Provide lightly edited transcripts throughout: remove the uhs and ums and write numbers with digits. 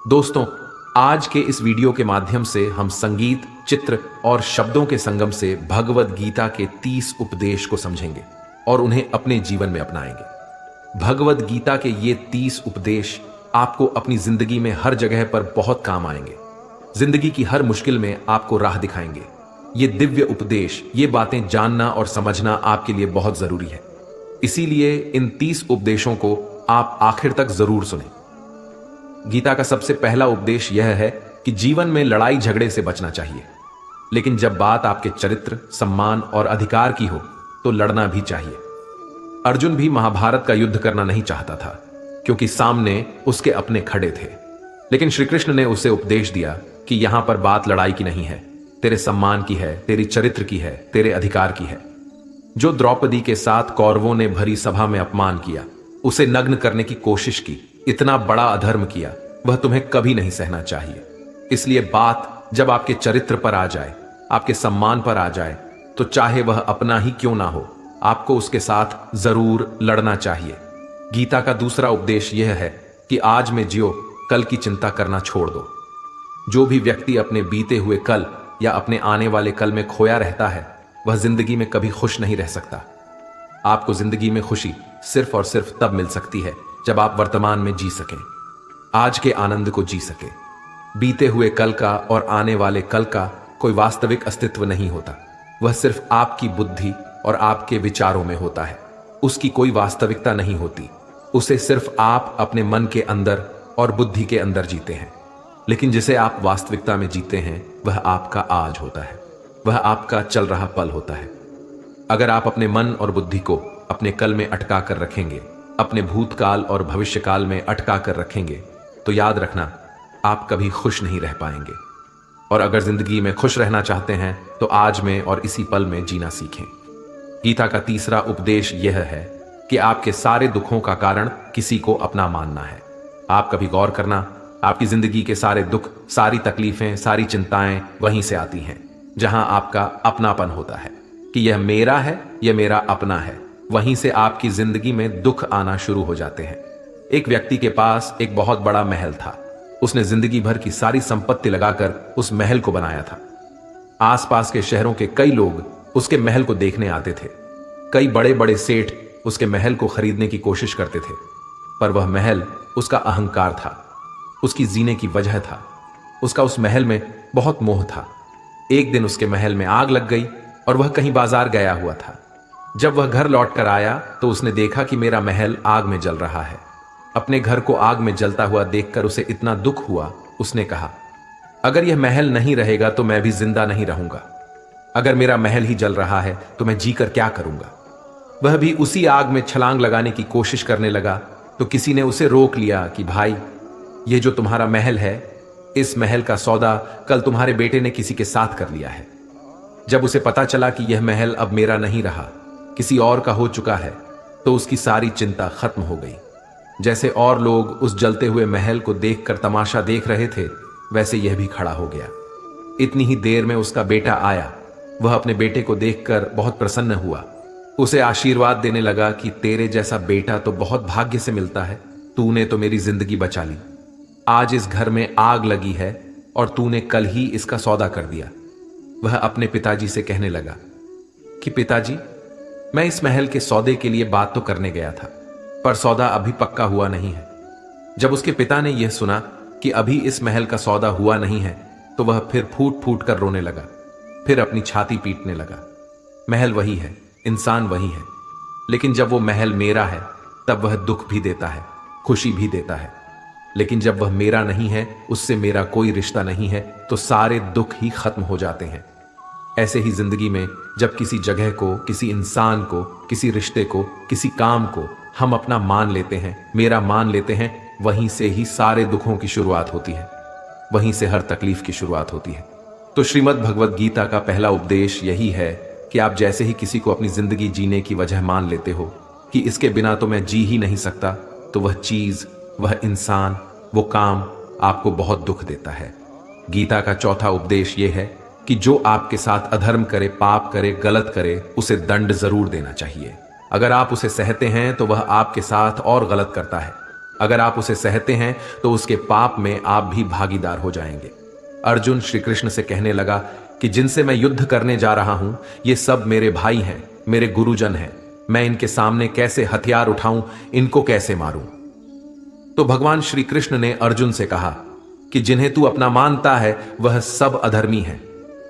दोस्तों, आज के इस वीडियो के माध्यम से हम संगीत, चित्र और शब्दों के संगम से भगवद गीता के 30 उपदेश को समझेंगे और उन्हें अपने जीवन में अपनाएंगे। भगवद गीता के ये 30 उपदेश आपको अपनी जिंदगी में हर जगह पर बहुत काम आएंगे। जिंदगी की हर मुश्किल में आपको राह दिखाएंगे। ये दिव्य उपदेश, ये बातें जानना और समझना आपके लिए बहुत जरूरी है। इसीलिए इन 30 उपदेशों को आप आखिर तक जरूर सुनें। गीता का सबसे पहला उपदेश यह है कि जीवन में लड़ाई झगड़े से बचना चाहिए, लेकिन जब बात आपके चरित्र, सम्मान और अधिकार की हो तो लड़ना भी चाहिए। अर्जुन भी महाभारत का युद्ध करना नहीं चाहता था, क्योंकि सामने उसके अपने खड़े थे। लेकिन श्री कृष्ण ने उसे उपदेश दिया कि यहां पर बात लड़ाई की नहीं है, तेरे सम्मान की है, तेरी चरित्र की है, तेरे अधिकार की है। जो द्रौपदी के साथ कौरवों ने भरी सभा में अपमान किया, उसे नग्न करने की कोशिश की, इतना बड़ा अधर्म किया, वह तुम्हें कभी नहीं सहना चाहिए। इसलिए बात जब आपके चरित्र पर आ जाए, आपके सम्मान पर आ जाए, तो चाहे वह अपना ही क्यों ना हो, आपको उसके साथ जरूर लड़ना चाहिए। गीता का दूसरा उपदेश यह है कि आज में जियो, कल की चिंता करना छोड़ दो। जो भी व्यक्ति अपने बीते हुए कल या अपने आने वाले कल में खोया रहता है, वह जिंदगी में कभी खुश नहीं रह सकता। आपको जिंदगी में खुशी सिर्फ और सिर्फ तब मिल सकती है जब आप वर्तमान में जी सकें, आज के आनंद को जी सकें। बीते हुए कल का और आने वाले कल का कोई वास्तविक अस्तित्व नहीं होता, वह सिर्फ आपकी बुद्धि और आपके विचारों में होता है। उसकी कोई वास्तविकता नहीं होती, उसे सिर्फ आप अपने मन के अंदर और बुद्धि के अंदर जीते हैं। लेकिन जिसे आप वास्तविकता में जीते हैं, वह आपका आज होता है, वह आपका चल रहा पल होता है। अगर आप अपने मन और बुद्धि को अपने कल में अटका कर रखेंगे, अपने भूतकाल और भविष्यकाल में अटका कर रखेंगे, तो याद रखना, आप कभी खुश नहीं रह पाएंगे। और अगर जिंदगी में खुश रहना चाहते हैं तो आज में और इसी पल में जीना सीखें। गीता का तीसरा उपदेश यह है कि आपके सारे दुखों का कारण किसी को अपना मानना है। आप कभी गौर करना, आपकी जिंदगी के सारे दुख, सारी तकलीफें, सारी चिंताएं वहीं से आती हैं जहां आपका अपनापन होता है कि यह मेरा है, यह मेरा अपना है। वहीं से आपकी जिंदगी में दुख आना शुरू हो जाते हैं। एक व्यक्ति के पास एक बहुत बड़ा महल था। उसने जिंदगी भर की सारी संपत्ति लगाकर उस महल को बनाया था। आसपास के शहरों के कई लोग उसके महल को देखने आते थे। कई बड़े बड़े सेठ उसके महल को खरीदने की कोशिश करते थे, पर वह महल उसका अहंकार था, उसकी जीने की वजह था। उसका उस महल में बहुत मोह था। एक दिन उसके महल में आग लग गई और वह कहीं बाजार गया हुआ था। जब वह घर लौट कर आया तो उसने देखा कि मेरा महल आग में जल रहा है। अपने घर को आग में जलता हुआ देखकर उसे इतना दुख हुआ। उसने कहा, अगर यह महल नहीं रहेगा तो मैं भी जिंदा नहीं रहूंगा। अगर मेरा महल ही जल रहा है तो मैं जीकर क्या करूंगा। वह भी उसी आग में छलांग लगाने की कोशिश करने लगा तो किसी ने उसे रोक लिया कि भाई, यह जो तुम्हारा महल है, इस महल का सौदा कल तुम्हारे बेटे ने किसी के साथ कर लिया है। जब उसे पता चला कि यह महल अब मेरा नहीं रहा, किसी और का हो चुका है, तो उसकी सारी चिंता खत्म हो गई। जैसे और लोग उस जलते हुए महल को देखकर तमाशा देख रहे थे, वैसे यह भी खड़ा हो गया। इतनी ही देर में उसका बेटा आया। वह अपने बेटे को देखकर बहुत प्रसन्न हुआ। उसे आशीर्वाद देने लगा कि तेरे जैसा बेटा तो बहुत भाग्य से मिलता है, तूने तो मेरी जिंदगी बचा ली। आज इस घर में आग लगी है और तूने कल ही इसका सौदा कर दिया। वह अपने पिताजी से कहने लगा कि पिताजी, मैं इस महल के सौदे के लिए बात तो करने गया था, पर सौदा अभी पक्का हुआ नहीं है। जब उसके पिता ने यह सुना कि अभी इस महल का सौदा हुआ नहीं है, तो वह फिर फूट फूट कर रोने लगा, फिर अपनी छाती पीटने लगा। महल वही है, इंसान वही है, लेकिन जब वो महल मेरा है तब वह दुख भी देता है, खुशी भी देता है। लेकिन जब वह मेरा नहीं है, उससे मेरा कोई रिश्ता नहीं है, तो सारे दुख ही खत्म हो जाते हैं। ऐसे ही जिंदगी में जब किसी जगह को, किसी इंसान को, किसी रिश्ते को, किसी काम को हम अपना मान लेते हैं, मेरा मान लेते हैं, वहीं से ही सारे दुखों की शुरुआत होती है, वहीं से हर तकलीफ की शुरुआत होती है। तो श्रीमद् भगवद गीता का पहला उपदेश यही है कि आप जैसे ही किसी को अपनी जिंदगी जीने की वजह मान लेते हो कि इसके बिना तो मैं जी ही नहीं सकता, तो वह चीज, वह इंसान, वो काम आपको बहुत दुख देता है। गीता का चौथा उपदेश यह है कि जो आपके साथ अधर्म करे, पाप करे, गलत करे, उसे दंड जरूर देना चाहिए। अगर आप उसे सहते हैं तो वह आपके साथ और गलत करता है। अगर आप उसे सहते हैं तो उसके पाप में आप भी भागीदार हो जाएंगे। अर्जुन श्री कृष्ण से कहने लगा कि जिनसे मैं युद्ध करने जा रहा हूं ये सब मेरे भाई हैं, मेरे गुरुजन हैं। मैं इनके सामने कैसे हथियार उठाऊं, इनको कैसे मारूं? तो भगवान श्री कृष्ण ने अर्जुन से कहा कि जिन्हें तू अपना मानता है वह सब अधर्मी हैं,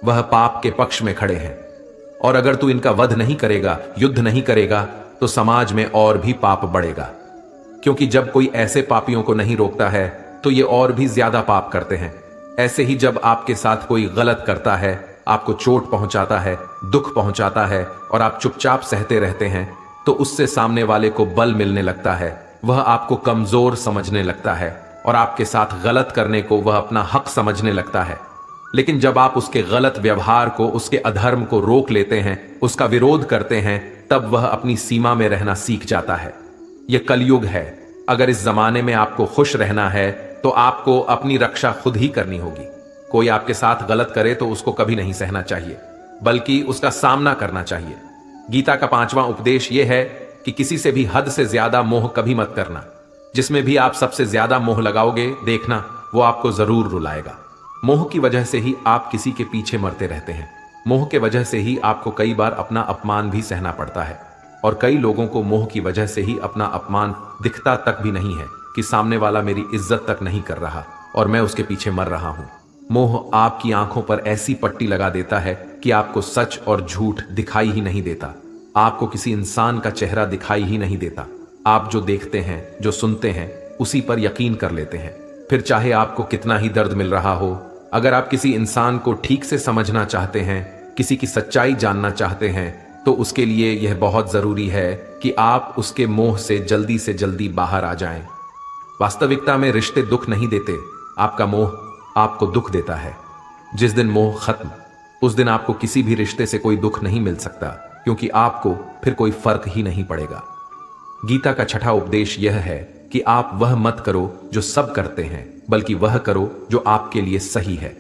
वह पाप के पक्ष में खड़े हैं, और अगर तू इनका वध नहीं करेगा, युद्ध नहीं करेगा, तो समाज में और भी पाप बढ़ेगा। क्योंकि जब कोई ऐसे पापियों को नहीं रोकता है तो ये और भी ज्यादा पाप करते हैं। ऐसे ही जब आपके साथ कोई गलत करता है, आपको चोट पहुंचाता है, दुख पहुंचाता है, और आप चुपचाप सहते रहते हैं, तो उससे सामने वाले को बल मिलने लगता है, वह आपको कमजोर समझने लगता है और आपके साथ गलत करने को वह अपना हक समझने लगता है। लेकिन जब आप उसके गलत व्यवहार को, उसके अधर्म को रोक लेते हैं, उसका विरोध करते हैं, तब वह अपनी सीमा में रहना सीख जाता है। यह कलयुग है। अगर इस जमाने में आपको खुश रहना है तो आपको अपनी रक्षा खुद ही करनी होगी। कोई आपके साथ गलत करे तो उसको कभी नहीं सहना चाहिए, बल्कि उसका सामना करना चाहिए। गीता का 5वां उपदेश यह है कि किसी से भी हद से ज्यादा मोह कभी मत करना। जिसमें भी आप सबसे ज्यादा मोह लगाओगे, देखना वो आपको जरूर रुलाएगा। मोह की वजह से ही आप किसी के पीछे मरते रहते हैं। मोह के वजह से ही आपको कई बार अपना अपमान भी सहना पड़ता है, और कई लोगों को मोह की वजह से ही अपना अपमान दिखता तक भी नहीं है कि सामने वाला मेरी इज्जत तक नहीं कर रहा और मैं उसके पीछे मर रहा हूं। मोह आपकी आंखों पर ऐसी पट्टी लगा देता है कि आपको सच और झूठ दिखाई ही नहीं देता। आपको किसी इंसान का चेहरा दिखाई ही नहीं देता। आप जो देखते हैं, जो सुनते हैं, उसी पर यकीन कर लेते हैं। फिर चाहे आपको कितना ही दर्द मिल रहा हो, अगर आप किसी इंसान को ठीक से समझना चाहते हैं, किसी की सच्चाई जानना चाहते हैं, तो उसके लिए यह बहुत जरूरी है कि आप उसके मोह से जल्दी बाहर आ जाएं। वास्तविकता में रिश्ते दुख नहीं देते, आपका मोह आपको दुख देता है। जिस दिन मोह खत्म, उस दिन आपको किसी भी रिश्ते से कोई दुख नहीं मिल सकता, क्योंकि आपको फिर कोई फर्क ही नहीं पड़ेगा। गीता का 6वां उपदेश यह है कि आप वह मत करो जो सब करते हैं, बल्कि वह करो जो आपके लिए सही है।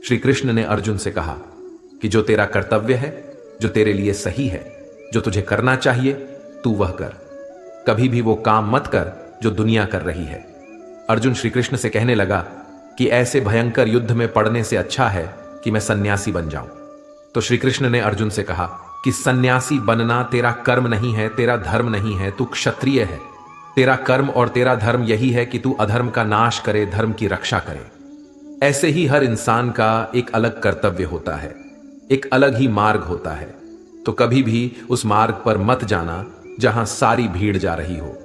श्री कृष्ण ने अर्जुन से कहा कि जो तेरा कर्तव्य है, जो तेरे लिए सही है, जो तुझे करना चाहिए, तू वह कर। कभी भी वो काम मत कर जो दुनिया कर रही है। अर्जुन श्री कृष्ण से कहने लगा कि ऐसे भयंकर युद्ध में पड़ने से अच्छा है कि मैं सन्यासी बन जाऊं। तो श्री कृष्ण ने अर्जुन से कहा कि सन्यासी बनना तेरा कर्म नहीं है, तेरा धर्म नहीं है, तू क्षत्रिय है। तेरा कर्म और तेरा धर्म यही है कि तू अधर्म का नाश करे, धर्म की रक्षा करे। ऐसे ही हर इंसान का एक अलग कर्तव्य होता है, एक अलग ही मार्ग होता है। तो कभी भी उस मार्ग पर मत जाना जहां सारी भीड़ जा रही हो।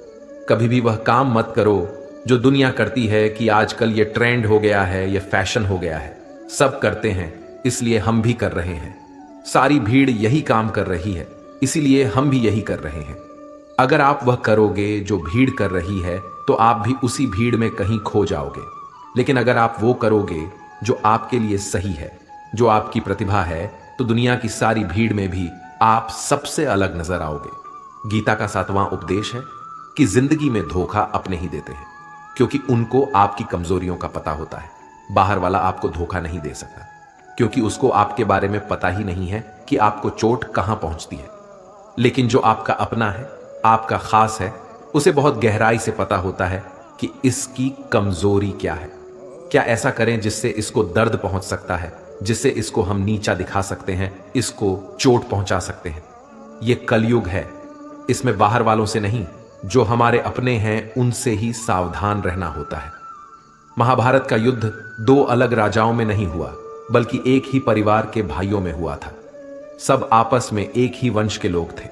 कभी भी वह काम मत करो जो दुनिया करती है कि आजकल ये ट्रेंड हो गया है, ये फैशन हो गया है, सब करते हैं इसलिए हम भी कर रहे हैं। सारी भीड़ यही काम कर रही है, इसीलिए हम भी यही कर रहे हैं। अगर आप वह करोगे जो भीड़ कर रही है तो आप भी उसी भीड़ में कहीं खो जाओगे। लेकिन अगर आप वो करोगे जो आपके लिए सही है, जो आपकी प्रतिभा है, तो दुनिया की सारी भीड़ में भी आप सबसे अलग नजर आओगे। गीता का 7वां उपदेश है कि जिंदगी में धोखा अपने ही देते हैं, क्योंकि उनको आपकी कमजोरियों का पता होता है। बाहर वाला आपको धोखा नहीं दे सकता, क्योंकि उसको आपके बारे में पता ही नहीं है कि आपको चोट कहां पहुंचती है। लेकिन जो आपका अपना है, आपका खास है, उसे बहुत गहराई से पता होता है कि इसकी कमजोरी क्या है। क्या ऐसा करें जिससे इसको दर्द पहुंच सकता है, जिससे इसको हम नीचा दिखा सकते हैं, इसको चोट पहुंचा सकते हैं। यह कलयुग है, इसमें बाहर वालों से नहीं, जो हमारे अपने हैं उनसे ही सावधान रहना होता है। महाभारत का युद्ध 2 अलग राजाओं में नहीं हुआ, बल्कि एक ही परिवार के भाइयों में हुआ था। सब आपस में एक ही वंश के लोग थे।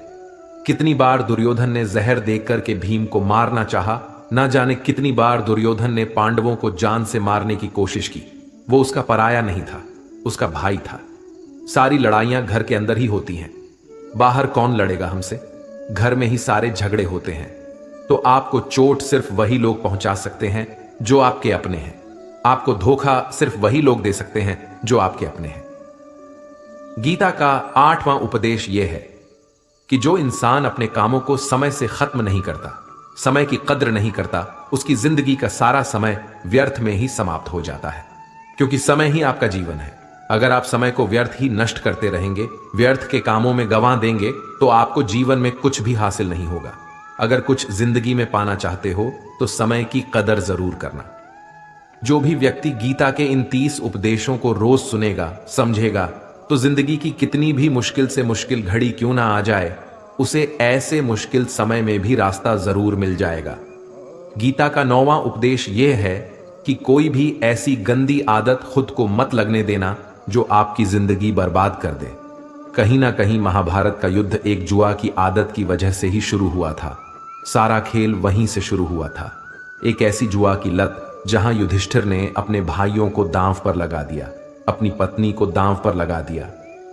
कितनी बार दुर्योधन ने जहर देकर के भीम को मारना चाहा, ना जाने कितनी बार दुर्योधन ने पांडवों को जान से मारने की कोशिश की। वो उसका पराया नहीं था, उसका भाई था। सारी लड़ाइयां घर के अंदर ही होती हैं, बाहर कौन लड़ेगा हमसे? घर में ही सारे झगड़े होते हैं। तो आपको चोट सिर्फ वही लोग पहुंचा सकते हैं जो आपके अपने हैं। आपको धोखा सिर्फ वही लोग दे सकते हैं जो आपके अपने हैं। गीता का 8वां उपदेश यह है कि जो इंसान अपने कामों को समय से खत्म नहीं करता, समय की कद्र नहीं करता, उसकी जिंदगी का सारा समय व्यर्थ में ही समाप्त हो जाता है। क्योंकि समय ही आपका जीवन है। अगर आप समय को व्यर्थ ही नष्ट करते रहेंगे, व्यर्थ के कामों में गंवा देंगे, तो आपको जीवन में कुछ भी हासिल नहीं होगा। अगर कुछ जिंदगी में पाना चाहते हो तो समय की कदर जरूर करना। जो भी व्यक्ति गीता के इन 30 उपदेशों को रोज सुनेगा, समझेगा, तो जिंदगी की कितनी भी मुश्किल से मुश्किल घड़ी क्यों ना आ जाए, उसे ऐसे मुश्किल समय में भी रास्ता जरूर मिल जाएगा। गीता का 9वां उपदेश यह है कि कोई भी ऐसी गंदी आदत खुद को मत लगने देना जो आपकी जिंदगी बर्बाद कर दे। कहीं ना कहीं महाभारत का युद्ध एक जुआ की आदत की वजह से ही शुरू हुआ था। सारा खेल वहीं से शुरू हुआ था। एक ऐसी जुआ की लत जहां युधिष्ठिर ने अपने भाइयों को दांव पर लगा दिया, अपनी पत्नी को दांव पर लगा दिया।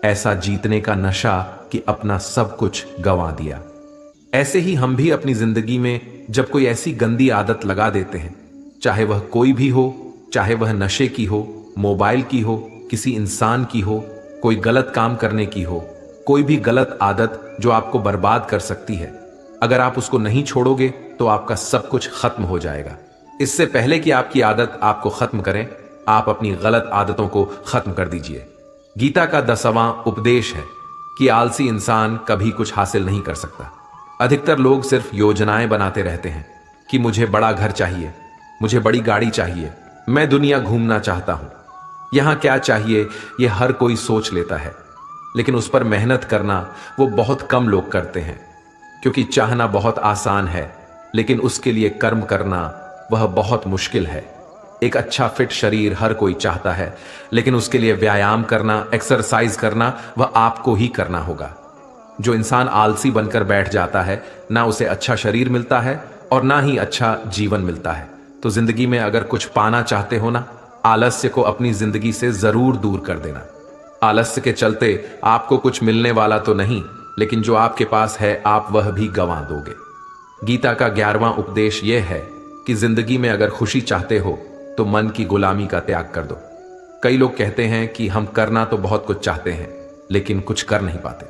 ऐसा जीतने का नशा कि अपना सब कुछ गंवा दिया। ऐसे ही हम भी अपनी जिंदगी में जब कोई ऐसी गंदी आदत लगा देते हैं, चाहे वह कोई भी हो, चाहे वह नशे की हो, मोबाइल की हो, किसी इंसान की हो, कोई गलत काम करने की हो, कोई भी गलत आदत जो आपको बर्बाद कर सकती है, अगर आप उसको नहीं छोड़ोगे तो आपका सब कुछ खत्म हो जाएगा। इससे पहले कि आपकी आदत आपको खत्म करें, आप अपनी गलत आदतों को खत्म कर दीजिए। गीता का 10वां उपदेश है कि आलसी इंसान कभी कुछ हासिल नहीं कर सकता। अधिकतर लोग सिर्फ योजनाएं बनाते रहते हैं कि मुझे बड़ा घर चाहिए, मुझे बड़ी गाड़ी चाहिए, मैं दुनिया घूमना चाहता हूं। यहां क्या चाहिए यह हर कोई सोच लेता है, लेकिन उस पर मेहनत करना वो बहुत कम लोग करते हैं। क्योंकि चाहना बहुत आसान है, लेकिन उसके लिए कर्म करना वह बहुत मुश्किल है। एक अच्छा फिट शरीर हर कोई चाहता है, लेकिन उसके लिए व्यायाम करना, एक्सरसाइज करना वह आपको ही करना होगा। जो इंसान आलसी बनकर बैठ जाता है, ना उसे अच्छा शरीर मिलता है और ना ही अच्छा जीवन मिलता है। तो जिंदगी में अगर कुछ पाना चाहते हो ना, आलस्य को अपनी जिंदगी से जरूर दूर कर देना। आलस्य के चलते आपको कुछ मिलने वाला तो नहीं, लेकिन जो आपके पास है आप वह भी गंवा दोगे। गीता का 11वां उपदेश यह है कि जिंदगी में अगर खुशी चाहते हो तो मन की गुलामी का त्याग कर दो। कई लोग कहते हैं कि हम करना तो बहुत कुछ चाहते हैं, लेकिन कुछ कर नहीं पाते।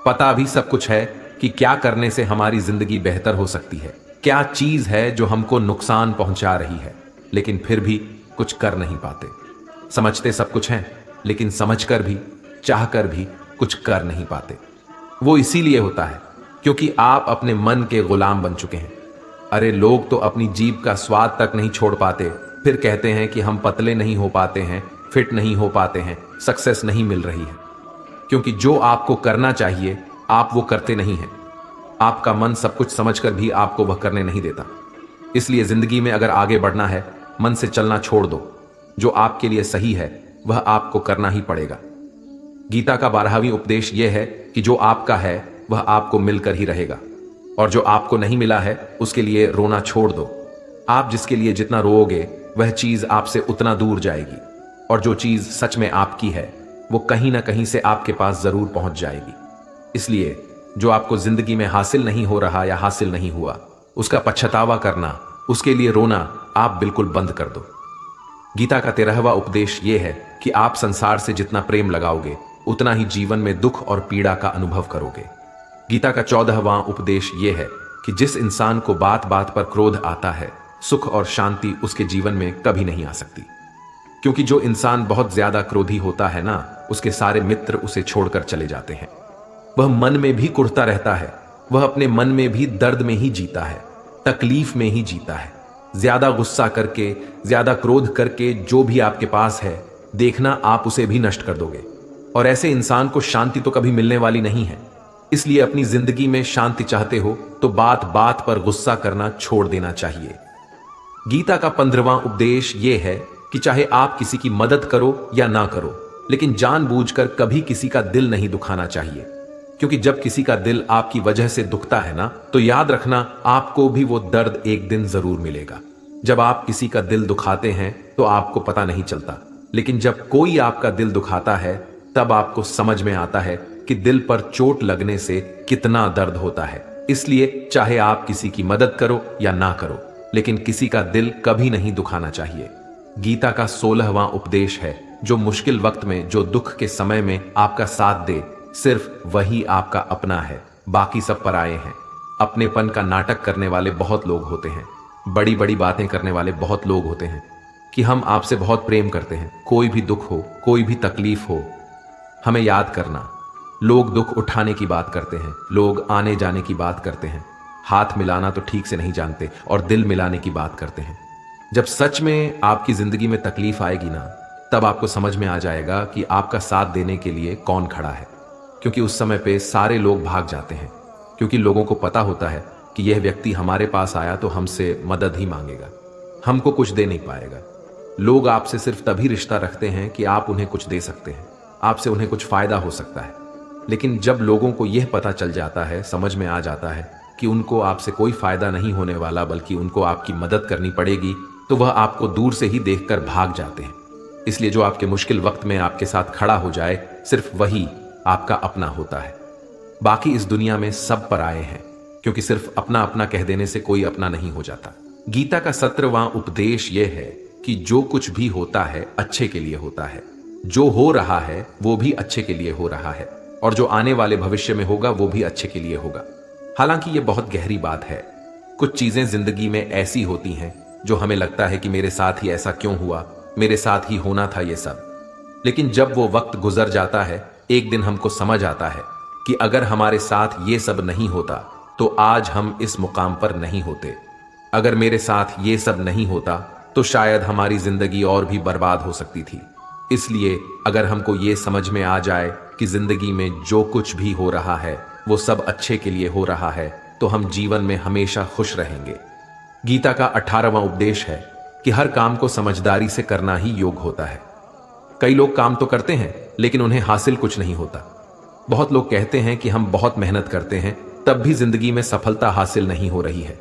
पता भी सब कुछ है कि क्या करने से हमारी जिंदगी बेहतर हो सकती है, क्या चीज है जो हमको नुकसान पहुंचा रही है, लेकिन फिर भी कुछ कर नहीं पाते। समझते सब कुछ हैं, लेकिन समझकर भी, चाहकर भी कुछ कर नहीं पाते। वो इसीलिए होता है क्योंकि आप अपने मन के गुलाम बन चुके हैं। अरे लोग तो अपनी जीभ का स्वाद तक नहीं छोड़ पाते, फिर कहते हैं कि हम पतले नहीं हो पाते हैं, फिट नहीं हो पाते हैं, सक्सेस नहीं मिल रही है। क्योंकि जो आपको करना चाहिए आप वो करते नहीं हैं। आपका मन सब कुछ समझकर भी आपको वह करने नहीं देता। इसलिए जिंदगी में अगर आगे बढ़ना है, मन से चलना छोड़ दो। जो आपके लिए सही है वह आपको करना ही पड़ेगा। गीता का 12वां उपदेश यह है कि जो आपका है वह आपको मिलकर ही रहेगा, और जो आपको नहीं मिला है उसके लिए रोना छोड़ दो। आप जिसके लिए जितना रोओगे वह चीज आपसे उतना दूर जाएगी, और जो चीज सच में आपकी है वो कहीं ना कहीं से आपके पास जरूर पहुंच जाएगी। इसलिए जो आपको जिंदगी में हासिल नहीं हो रहा या हासिल नहीं हुआ, उसका पछतावा करना, उसके लिए रोना आप बिल्कुल बंद कर दो। गीता का 13वां उपदेश यह है कि आप संसार से जितना प्रेम लगाओगे उतना ही जीवन में दुख और पीड़ा का अनुभव करोगे। गीता का 14वां उपदेश यह है कि जिस इंसान को बात बात पर क्रोध आता है, सुख और शांति उसके जीवन में कभी नहीं आ सकती। क्योंकि जो इंसान बहुत ज्यादा क्रोधी होता है ना, उसके सारे मित्र उसे छोड़कर चले जाते हैं। वह मन में भी कुढ़ता रहता है, वह अपने मन में भी दर्द में ही जीता है, तकलीफ में ही जीता है। ज्यादा गुस्सा करके, ज्यादा क्रोध करके जो भी आपके पास है, देखना आप उसे भी नष्ट कर दोगे। और ऐसे इंसान को शांति तो कभी मिलने वाली नहीं है। इसलिए अपनी जिंदगी में शांति चाहते हो तो बात बात पर गुस्सा करना छोड़ देना चाहिए। गीता का 15वां उपदेश यह है कि चाहे आप किसी की मदद करो या ना करो, लेकिन जानबूझकर कभी किसी का दिल नहीं दुखाना चाहिए। क्योंकि जब किसी का दिल आपकी वजह से दुखता है ना, तो याद रखना आपको भी वो दर्द एक दिन जरूर मिलेगा। जब आप किसी का दिल दुखाते हैं तो आपको पता नहीं चलता, लेकिन जब कोई आपका दिल दुखाता है तब आपको समझ में आता है कि दिल पर चोट लगने से कितना दर्द होता है। इसलिए चाहे आप किसी की मदद करो या ना करो, लेकिन किसी का दिल कभी नहीं दुखाना चाहिए। गीता का 16वां उपदेश है, जो मुश्किल वक्त में, जो दुख के समय में आपका साथ दे, सिर्फ वही आपका अपना है, बाकी सब पराये हैं। अपनेपन का नाटक करने वाले बहुत लोग होते हैं, बड़ी बड़ी बातें करने वाले बहुत लोग होते हैं कि हम आपसे बहुत प्रेम करते हैं। कोई भी दुख हो, कोई भी तकलीफ हो, हमें याद करना, लोग दुख उठाने की बात करते हैं, लोग आने जाने की बात करते हैं, हाथ मिलाना तो ठीक से नहीं जानते और दिल मिलाने की बात करते हैं। जब सच में आपकी जिंदगी में तकलीफ आएगी ना, तब आपको समझ में आ जाएगा कि आपका साथ देने के लिए कौन खड़ा है। क्योंकि उस समय पे सारे लोग भाग जाते हैं, क्योंकि लोगों को पता होता है कि यह व्यक्ति हमारे पास आया तो हमसे मदद ही मांगेगा, हमको कुछ दे नहीं पाएगा। लोग आपसे सिर्फ तभी रिश्ता रखते हैं कि आप उन्हें कुछ दे सकते हैं, आपसे उन्हें कुछ फायदा हो सकता है। लेकिन जब लोगों को यह पता चल जाता है, समझ में आ जाता है कि उनको आपसे कोई फायदा नहीं होने वाला बल्कि उनको आपकी मदद करनी पड़ेगी, तो वह आपको दूर से ही देखकर भाग जाते हैं। इसलिए जो आपके मुश्किल वक्त में आपके साथ खड़ा हो जाए, सिर्फ वही आपका अपना होता है। बाकी इस दुनिया में सब पराये हैं, क्योंकि सिर्फ अपना अपना कह देने से कोई अपना नहीं हो जाता। गीता का 17वां उपदेश यह है कि जो कुछ भी होता है अच्छे के लिए होता है, जो हो रहा है वो भी अच्छे के लिए हो रहा है, और जो आने वाले भविष्य में होगा वो भी अच्छे के लिए होगा। हालांकि ये बहुत गहरी बात है। कुछ चीजें जिंदगी में ऐसी होती हैं जो हमें लगता है कि मेरे साथ ही ऐसा क्यों हुआ, मेरे साथ ही होना था ये सब। लेकिन जब वो वक्त गुजर जाता है, एक दिन हमको समझ आता है कि अगर हमारे साथ ये सब नहीं होता तो आज हम इस मुकाम पर नहीं होते। अगर मेरे साथ ये सब नहीं होता तो शायद हमारी जिंदगी और भी बर्बाद हो सकती थी। इसलिए अगर हमको ये समझ में आ जाए कि जिंदगी में जो कुछ भी हो रहा है वो सब अच्छे के लिए हो रहा है, तो हम जीवन में हमेशा खुश रहेंगे। गीता का 18वां उपदेश है कि हर काम को समझदारी से करना ही योग होता है। कई लोग काम तो करते हैं लेकिन उन्हें हासिल कुछ नहीं होता। बहुत लोग कहते हैं कि हम बहुत मेहनत करते हैं, तब भी जिंदगी में सफलता हासिल नहीं हो रही है।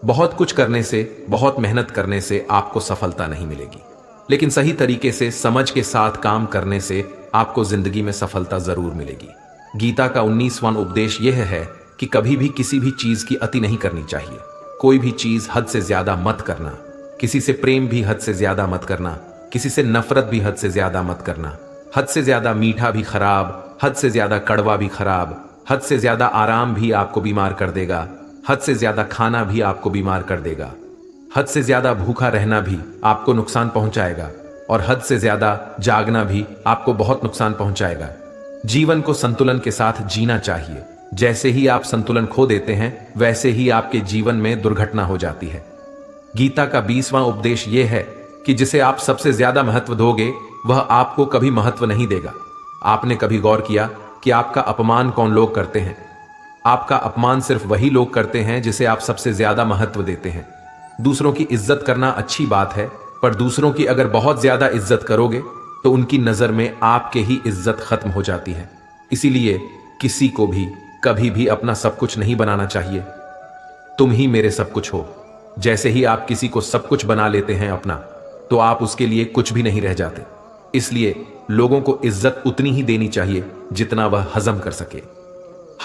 बहुत कुछ करने से, बहुत मेहनत करने से आपको सफलता नहीं मिलेगी, लेकिन सही तरीके से समझ के साथ काम करने से आपको जिंदगी में सफलता जरूर मिलेगी। गीता का 19वां उपदेश यह है कि कभी भी किसी भी चीज की अति नहीं करनी चाहिए। कोई भी चीज हद से ज्यादा मत करना। किसी से प्रेम भी हद से ज्यादा मत करना, किसी से नफरत भी हद से ज्यादा मत करना। हद से ज्यादा मीठा भी खराब, हद से ज्यादा कड़वा भी खराब। हद से ज्यादा आराम भी आपको बीमार कर देगा, हद से ज्यादा खाना भी आपको बीमार कर देगा। हद से ज्यादा भूखा रहना भी आपको नुकसान पहुंचाएगा, और हद से ज्यादा जागना भी आपको बहुत नुकसान पहुंचाएगा। जीवन को संतुलन के साथ जीना चाहिए। जैसे ही आप संतुलन खो देते हैं, वैसे ही आपके जीवन में दुर्घटना हो जाती है। गीता का 20वां उपदेश यह है कि जिसे आप सबसे ज्यादा महत्व दोगे, वह आपको कभी महत्व नहीं देगा। आपने कभी गौर किया कि आपका अपमान कौन लोग करते हैं? आपका अपमान सिर्फ वही लोग करते हैं जिसे आप सबसे ज्यादा महत्व देते हैं। दूसरों की इज्जत करना अच्छी बात है, पर दूसरों की अगर बहुत ज्यादा इज्जत करोगे तो उनकी नजर में आपके ही इज्जत खत्म हो जाती है। इसीलिए किसी को भी कभी भी अपना सब कुछ नहीं बनाना चाहिए। तुम ही मेरे सब कुछ हो। जैसे ही आप किसी को सब कुछ बना लेते हैं अपना, तो आप उसके लिए कुछ भी नहीं रह जाते। इसलिए लोगों को इज्जत उतनी ही देनी चाहिए जितना वह हजम कर सके।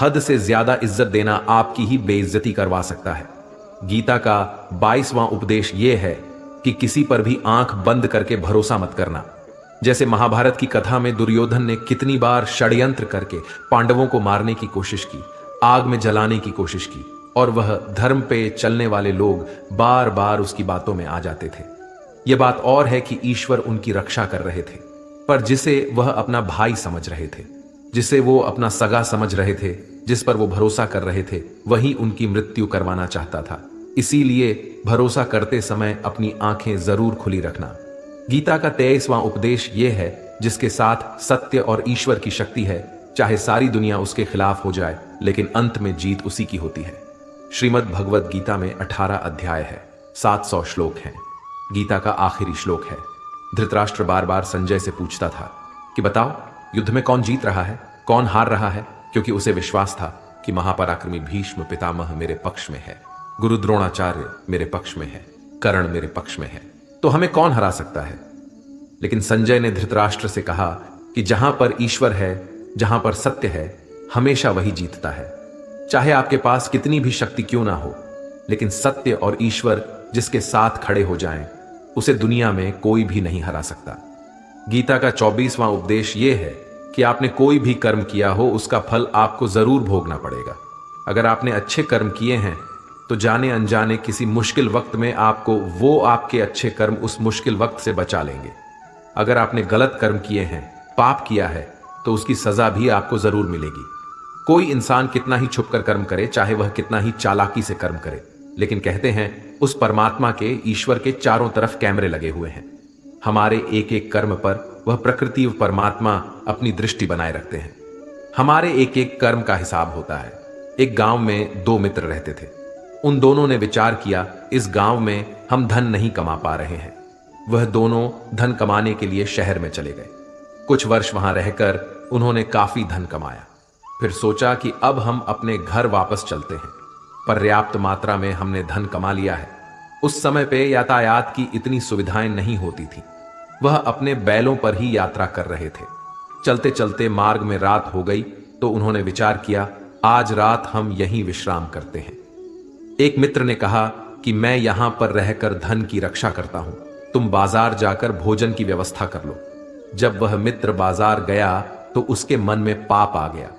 हद से ज्यादा इज्जत देना आपकी ही बेइज्जती करवा सकता है। गीता का 22वां उपदेश यह है कि किसी पर भी आंख बंद करके भरोसा मत करना। जैसे महाभारत की कथा में दुर्योधन ने कितनी बार षड्यंत्र करके पांडवों को मारने की कोशिश की, आग में जलाने की कोशिश की, और वह धर्म पे चलने वाले लोग बार बार उसकी बातों में आ जाते थे। यह बात और है कि ईश्वर उनकी रक्षा कर रहे थे, पर जिसे वह अपना भाई समझ रहे थे, जिसे वो अपना सगा समझ रहे थे, जिस पर वो भरोसा कर रहे थे, वही उनकी मृत्यु करवाना चाहता था। इसीलिए भरोसा करते समय अपनी आंखें जरूर खुली रखना। गीता का 23वां उपदेश यह है, जिसके साथ सत्य और ईश्वर की शक्ति है, चाहे सारी दुनिया उसके खिलाफ हो जाए, लेकिन अंत में जीत उसी की होती है। श्रीमद् भगवद गीता में 18 अध्याय है, 700 श्लोक हैं। गीता का आखिरी श्लोक है। धृतराष्ट्र बार बार संजय से पूछता था कि बताओ, युद्ध में कौन जीत रहा है, कौन हार रहा है, क्योंकि उसे विश्वास था कि महापराक्रमी भीष्म पितामह मेरे पक्ष में है, गुरु द्रोणाचार्य मेरे पक्ष में है, कर्ण मेरे पक्ष में है, तो हमें कौन हरा सकता है। लेकिन संजय ने धृतराष्ट्र से कहा कि जहां पर ईश्वर है, जहां पर सत्य है, हमेशा वही जीतता है। चाहे आपके पास कितनी भी शक्ति क्यों ना हो, लेकिन सत्य और ईश्वर जिसके साथ खड़े हो जाएं, उसे दुनिया में कोई भी नहीं हरा सकता। गीता का 24वां उपदेश यह है कि आपने कोई भी कर्म किया हो, उसका फल आपको जरूर भोगना पड़ेगा। अगर आपने अच्छे कर्म किए हैं तो जाने अनजाने किसी मुश्किल वक्त में आपको वो आपके अच्छे कर्म उस मुश्किल वक्त से बचा लेंगे। अगर आपने गलत कर्म किए हैं, पाप किया है, तो उसकी सजा भी आपको जरूर मिलेगी। कोई इंसान कितना ही छुपकर कर्म करे, चाहे वह कितना ही चालाकी से कर्म करे, लेकिन कहते हैं उस परमात्मा के, ईश्वर के चारों तरफ कैमरे लगे हुए हैं। हमारे एक एक कर्म पर वह प्रकृति व परमात्मा अपनी दृष्टि बनाए रखते हैं। हमारे एक एक कर्म का हिसाब होता है। एक गांव में दो मित्र रहते थे। उन दोनों ने विचार किया, इस गांव में हम धन नहीं कमा पा रहे हैं। वह दोनों धन कमाने के लिए शहर में चले गए। कुछ वर्ष वहां रहकर उन्होंने काफी धन कमाया। फिर सोचा कि अब हम अपने घर वापस चलते हैं। पर्याप्त मात्रा में हमने धन कमा लिया है। उस समय पे यातायात की इतनी सुविधाएं नहीं होती थी। वह अपने बैलों पर ही यात्रा कर रहे थे। चलते चलते मार्ग में रात हो गई तो उन्होंने विचार किया, आज रात हम यहीं विश्राम करते हैं। एक मित्र ने कहा कि मैं यहां पर रहकर धन की रक्षा करता हूं, तुम बाजार जाकर भोजन की व्यवस्था कर लो। जब वह मित्र बाजार गया तो उसके मन में पाप आ गया।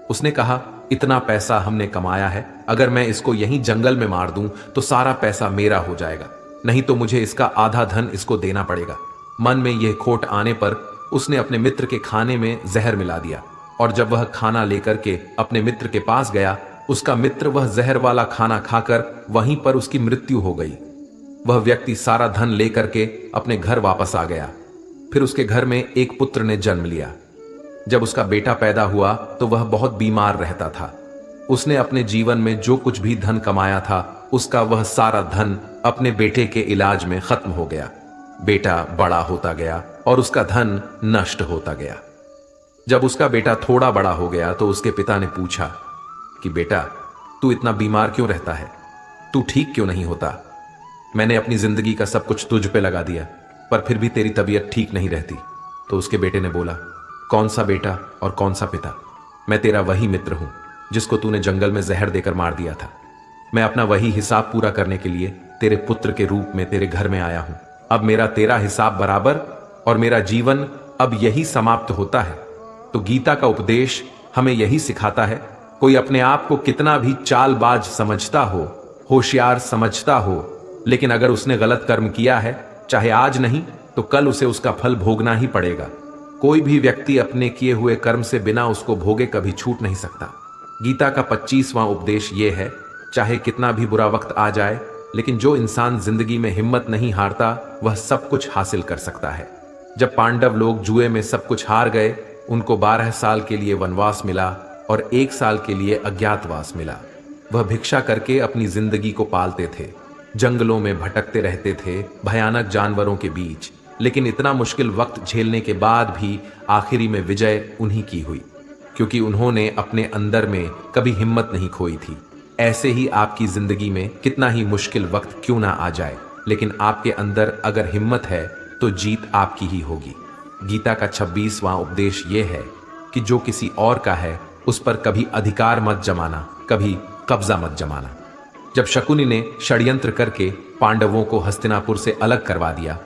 उसने कहा, इतना पैसा हमने कमाया है, अगर मैं इसको यहीं जंगल में मार दूं तो सारा पैसा मेरा हो जाएगा, नहीं तो मुझे इसका आधा धन इसको देना पड़ेगा। मन में यह खोट आने पर उसने अपने मित्र के खाने में जहर मिला दिया, और जब वह खाना लेकर के अपने मित्र के पास गया, उसका मित्र वह जहर वाला खाना खाकर वहीं पर उसकी मृत्यु हो गई। वह व्यक्ति सारा धन लेकर के अपने घर वापस आ गया। फिर उसके घर में एक पुत्र ने जन्म लिया। जब उसका बेटा पैदा हुआ तो वह बहुत बीमार रहता था। उसने अपने जीवन में जो कुछ भी धन कमाया था, उसका वह सारा धन अपने बेटे के इलाज में खत्म हो गया। बेटा बड़ा होता गया और उसका धन नष्ट होता गया। जब उसका बेटा थोड़ा बड़ा हो गया तो उसके पिता ने पूछा कि बेटा, तू इतना बीमार क्यों रहता है? तू ठीक क्यों नहीं होता? मैंने अपनी जिंदगी का सब कुछ तुझ पे लगा दिया, पर फिर भी तेरी तबीयत ठीक नहीं रहती। तो उसके बेटे ने बोला, कौन सा बेटा और कौन सा पिता? मैं तेरा वही मित्र हूं जिसको तूने जंगल में जहर देकर मार दिया था। मैं अपना वही हिसाब पूरा करने के लिए तेरे पुत्र के रूप में तेरे घर में आया हूं। अब मेरा तेरा हिसाब बराबर और मेरा जीवन अब यही समाप्त होता है। तो गीता का उपदेश हमें यही सिखाता है, कोई अपने आप को कितना भी चालबाज समझता हो, होशियार समझता हो, लेकिन अगर उसने गलत कर्म किया है, चाहे आज नहीं तो कल उसे उसका फल भोगना ही पड़ेगा। कोई भी व्यक्ति अपने किए हुए कर्म से बिना उसको भोगे कभी छूट नहीं सकता। गीता का 25वां उपदेश यह है, चाहे कितना भी बुरा वक्त आ जाए, लेकिन जो इंसान जिंदगी में हिम्मत नहीं हारता वह सब कुछ हासिल कर सकता है। जब पांडव लोग जुए में सब कुछ हार गए, उनको 12 साल के लिए वनवास मिला और 1 साल के लिए अज्ञातवास मिला। वह भिक्षा करके अपनी जिंदगी को पालते थे, जंगलों में भटकते रहते थे, भयानक जानवरों के बीच, लेकिन इतना मुश्किल वक्त झेलने के बाद भी आखिरी में विजय उन्हीं की हुई, क्योंकि उन्होंने अपने अंदर में कभी हिम्मत नहीं खोई थी। ऐसे ही आपकी जिंदगी में कितना ही मुश्किल वक्त क्यों ना आ जाए, लेकिन आपके अंदर अगर हिम्मत है तो जीत आपकी ही होगी। गीता का 26वां उपदेश यह है कि जो किसी और का है उस पर कभी अधिकार मत जमाना, कभी कब्जा मत जमाना। जब शकुनी ने षड्यंत्र करके पांडवों को हस्तिनापुर से अलग करवा दिया,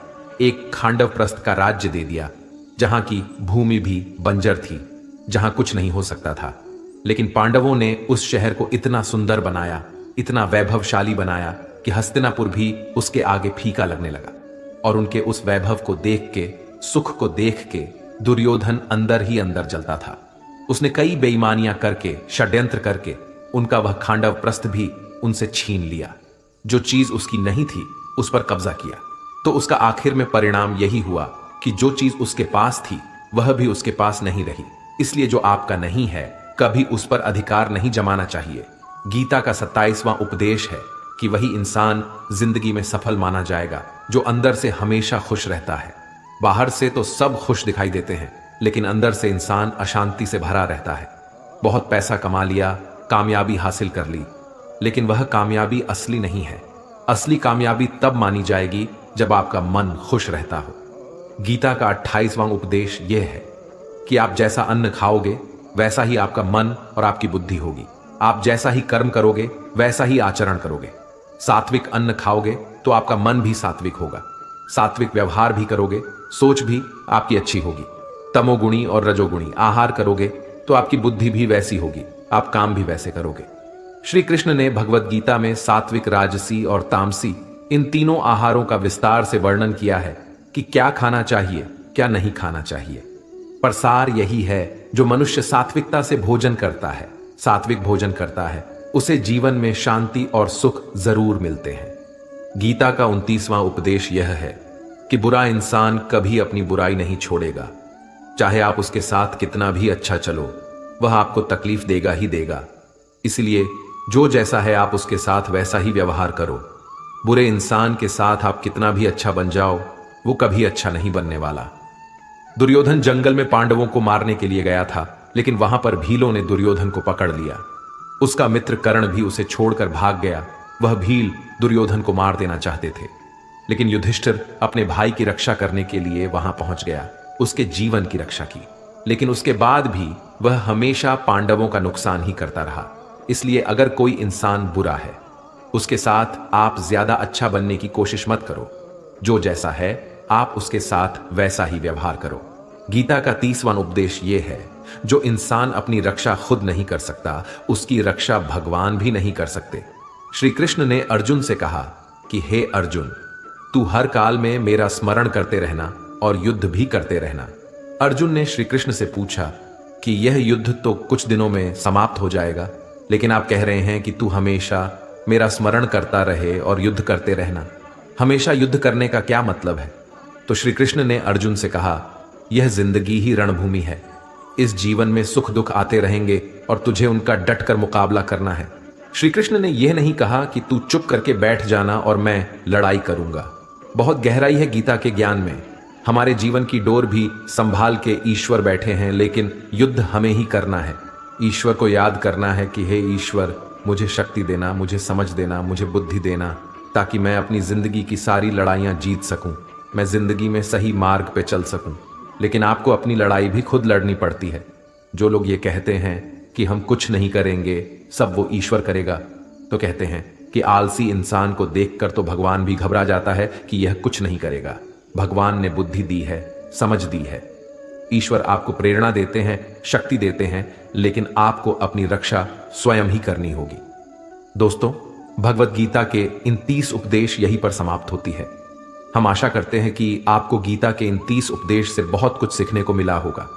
एक खांडव प्रस्थ का राज्य दे दिया, जहां की भूमि भी बंजर थी, जहां कुछ नहीं हो सकता था, लेकिन पांडवों ने उस शहर को इतना सुंदर बनाया, इतना वैभवशाली बनाया कि हस्तिनापुर भी उसके आगे फीका लगने लगा। और उनके उस वैभव को देख के, सुख को देख के दुर्योधन अंदर ही अंदर जलता था। उसने कई बेईमानियां करके, षड्यंत्र करके उनका वह खांडव प्रस्थ भी उनसे छीन लिया। जो चीज उसकी नहीं थी उस पर कब्जा किया। तो उसका आखिर में परिणाम यही हुआ कि जो चीज उसके पास थी वह भी उसके पास नहीं रही। इसलिए जो आपका नहीं है कभी उस पर अधिकार नहीं जमाना चाहिए। गीता का 27वां उपदेश है कि वही इंसान जिंदगी में सफल माना जाएगा जो अंदर से हमेशा खुश रहता है। बाहर से तो सब खुश दिखाई देते हैं, लेकिन अंदर से इंसान अशांति से भरा रहता है। बहुत पैसा कमा लिया, कामयाबी हासिल कर ली, लेकिन वह कामयाबी असली नहीं है। असली कामयाबी तब मानी जाएगी जब आपका मन खुश रहता हो। गीता का 28वां उपदेश यह है कि आप जैसा अन्न खाओगे वैसा ही आपका मन और आपकी बुद्धि होगी। आप जैसा ही कर्म करोगे वैसा ही आचरण करोगे। सात्विक अन्न खाओगे तो आपका मन भी सात्विक होगा। सात्विक व्यवहार भी करोगे, सोच भी आपकी अच्छी होगी। तमोगुणी और रजोगुणी आहार करोगे तो आपकी बुद्धि भी वैसी होगी, आप काम भी वैसे करोगे। श्री कृष्ण ने भगवत गीता में सात्विक, राजसी और तामसी इन तीनों आहारों का विस्तार से वर्णन किया है कि क्या खाना चाहिए, क्या नहीं खाना चाहिए। पर सार यही है, जो मनुष्य सात्विकता से भोजन करता है सात्विक भोजन करता है, उसे जीवन में शांति और सुख जरूर मिलते हैं। गीता का 29वां उपदेश यह है कि बुरा इंसान कभी अपनी बुराई नहीं छोड़ेगा। चाहे आप उसके साथ कितना भी अच्छा चलो, वह आपको तकलीफ देगा ही देगा। इसलिए जो जैसा है आप उसके साथ वैसा ही व्यवहार करो। बुरे इंसान के साथ आप कितना भी अच्छा बन जाओ, वो कभी अच्छा नहीं बनने वाला। दुर्योधन जंगल में पांडवों को मारने के लिए गया था, लेकिन वहां पर भीलों ने दुर्योधन को पकड़ लिया। उसका मित्र कर्ण भी उसे छोड़कर भाग गया। वह भील दुर्योधन को मार देना चाहते थे, लेकिन युधिष्ठिर अपने भाई की रक्षा करने के लिए वहां पहुंच गया, उसके जीवन की रक्षा की। लेकिन उसके बाद भी वह हमेशा पांडवों का नुकसान ही करता रहा। इसलिए अगर कोई इंसान बुरा है, उसके साथ आप ज्यादा अच्छा बनने की कोशिश मत करो। जो जैसा है आप उसके साथ वैसा ही व्यवहार करो। गीता का 30वां उपदेश यह है, जो इंसान अपनी रक्षा खुद नहीं कर सकता, उसकी रक्षा भगवान भी नहीं कर सकते। श्री कृष्ण ने अर्जुन से कहा कि हे अर्जुन, तू हर काल में मेरा स्मरण करते रहना और युद्ध भी करते रहना। अर्जुन ने श्री कृष्ण से पूछा कि यह युद्ध तो कुछ दिनों में समाप्त हो जाएगा, लेकिन आप कह रहे हैं कि तू हमेशा मेरा स्मरण करता रहे और युद्ध करते रहना। हमेशा युद्ध करने का क्या मतलब है? तो श्री कृष्ण ने अर्जुन से कहा, यह जिंदगी ही रणभूमि है। इस जीवन में सुख दुख आते रहेंगे और तुझे उनका डटकर मुकाबला करना है। श्री कृष्ण ने यह नहीं कहा कि तू चुप करके बैठ जाना और मैं लड़ाई करूंगा। बहुत गहराई है गीता के ज्ञान में। हमारे जीवन की डोर भी संभाल के ईश्वर बैठे हैं, लेकिन युद्ध हमें ही करना है। ईश्वर को याद करना है कि हे ईश्वर, मुझे शक्ति देना, मुझे समझ देना, मुझे बुद्धि देना, ताकि मैं अपनी जिंदगी की सारी लड़ाइयां जीत सकूं, मैं जिंदगी में सही मार्ग पे चल सकूं। लेकिन आपको अपनी लड़ाई भी खुद लड़नी पड़ती है। जो लोग ये कहते हैं कि हम कुछ नहीं करेंगे, सब वो ईश्वर करेगा, तो कहते हैं कि आलसी इंसान को देखकर तो भगवान भी घबरा जाता है कि यह कुछ नहीं करेगा। भगवान ने बुद्धि दी है, समझ दी है। ईश्वर आपको प्रेरणा देते हैं, शक्ति देते हैं, लेकिन आपको अपनी रक्षा स्वयं ही करनी होगी। दोस्तों, भगवत गीता के इन 30 उपदेश यहीं पर समाप्त होती है। हम आशा करते हैं कि आपको गीता के इन 30 उपदेश से बहुत कुछ सीखने को मिला होगा।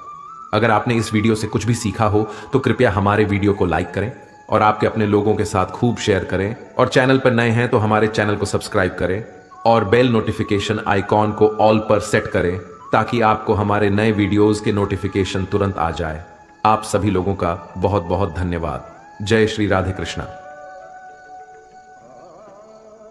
अगर आपने इस वीडियो से कुछ भी सीखा हो तो कृपया हमारे वीडियो को लाइक करें और आपके अपने लोगों के साथ खूब शेयर करें। और चैनल पर नए हैं तो हमारे चैनल को सब्सक्राइब करें और बेल नोटिफिकेशन आइकॉन को ऑल पर सेट करें, ताकि आपको हमारे नए वीडियोस के नोटिफिकेशन तुरंत आ जाए। आप सभी लोगों का बहुत बहुत धन्यवाद। जय श्री राधे कृष्णा।